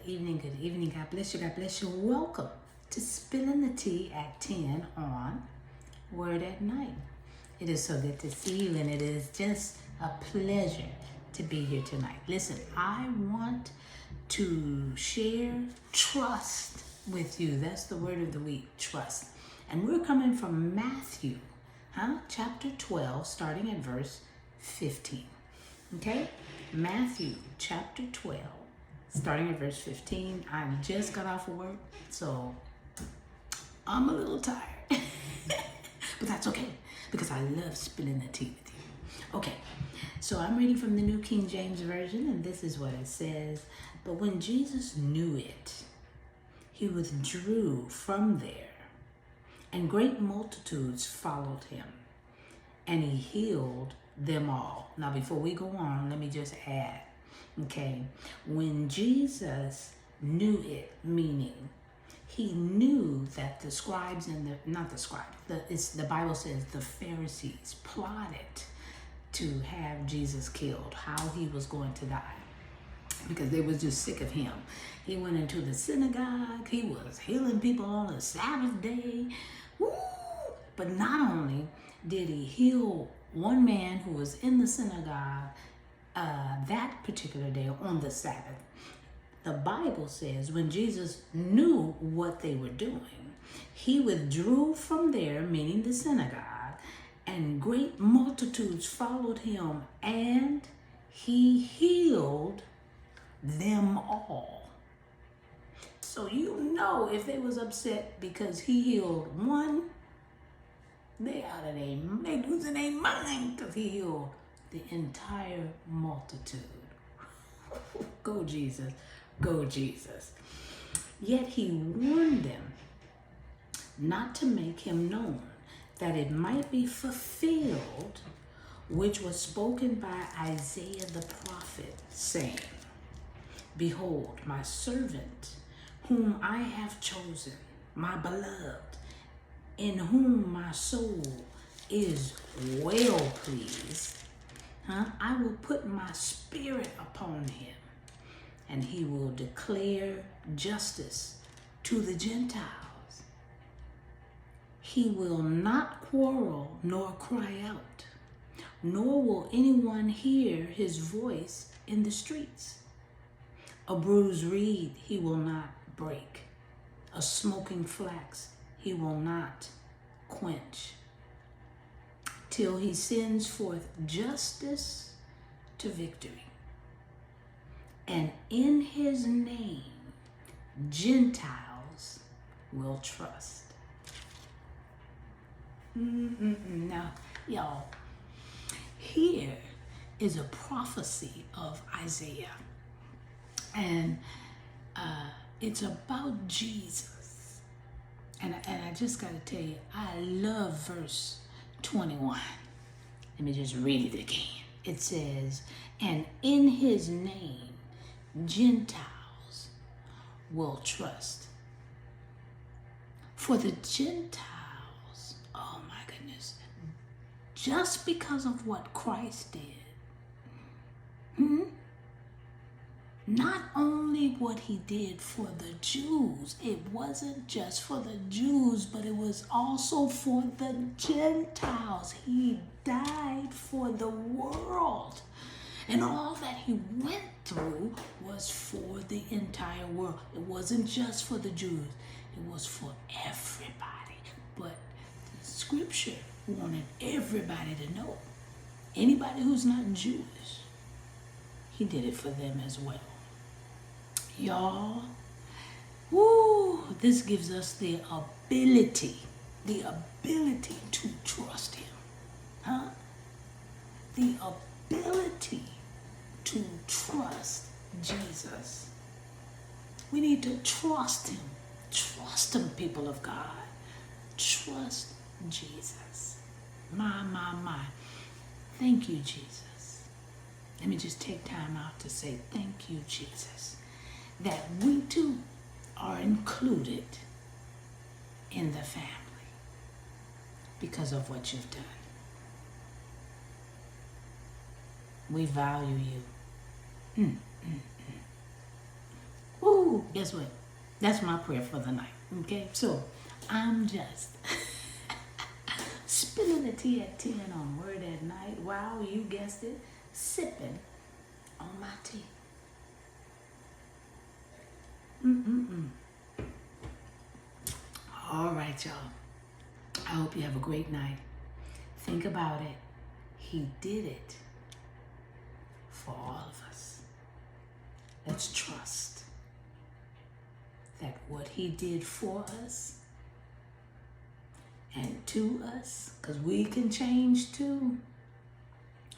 evening, good evening. God bless you, God bless you. Welcome to Spilling the Tea at 10 on Word at Night. It is so good to see you, and it is just a pleasure to be here tonight. Listen, I want to share trust with you. That's the word of the week, trust. And we're coming from Matthew, chapter 12, starting at verse 15. Okay? Matthew chapter 12. Starting at verse 15, I just got off of work, so I'm a little tired. But that's okay, because I love spilling the tea with you. Okay, so I'm reading from the New King James Version, and this is what it says. But when Jesus knew it, he withdrew from there, and great multitudes followed him, and he healed them all. Now, before we go on, let me just add. Okay, when Jesus knew it, meaning he knew that the scribes and the Bible says the Pharisees plotted to have Jesus killed, how he was going to die, because they was just sick of him. He went into the synagogue, he was healing people on the Sabbath day. Woo! But not only did he heal one man who was in the synagogue that particular day on the Sabbath. The Bible says when Jesus knew what they were doing, he withdrew from there, meaning the synagogue, and great multitudes followed him, and he healed them all. So you know, if they was upset because he healed one, they losing their mind because he healed the entire multitude. Go Jesus, go Jesus. Yet he warned them not to make him known, that it might be fulfilled which was spoken by Isaiah the prophet, saying, Behold, my servant, whom I have chosen, my beloved, in whom my soul is well pleased. I will put my spirit upon him, and he will declare justice to the Gentiles. He will not quarrel nor cry out, nor will anyone hear his voice in the streets. A bruised reed he will not break, a smoking flax he will not quench, till he sends forth justice to victory. And in his name, Gentiles will trust. Now, y'all, here is a prophecy of Isaiah. And it's about Jesus. And I just got to tell you, I love verse 21. Let me just read it again. It says, and in his name, Gentiles will trust. For the Gentiles, oh my goodness, just because of what Christ did, not only what he did for the Jews, it wasn't just for the Jews, but it was also for the Gentiles. He died for the world. And all that he went through was for the entire world. It wasn't just for the Jews. It was for everybody. But the scripture wanted everybody to know. Anybody who's not Jewish, he did it for them as well. Y'all, this gives us the ability to trust him. The ability to trust Jesus. We need to trust him. Trust him, people of God. Trust Jesus. My. Thank you, Jesus. Let me just take time out to say thank you, Jesus, that we too are included in the family because of what you've done. We value you. Ooh, guess what? That's my prayer for the night. Okay? So I'm just spilling the tea at 10 on Word at Night. Wow, you guessed it. Sipping on my tea. All right, y'all. I hope you have a great night. Think about it. He did it for all of us. Let's trust that what he did for us and to us, because we can change too.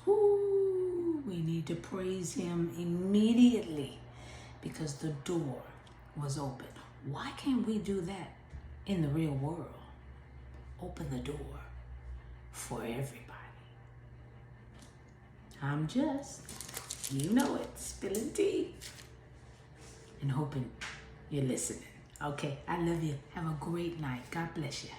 Ooh, we need to praise him immediately because the door was open. Why can't we do that in the real world? Open the door for everybody. I'm just, you know it, spilling tea and hoping you're listening. Okay, I love you. Have a great night. God bless you.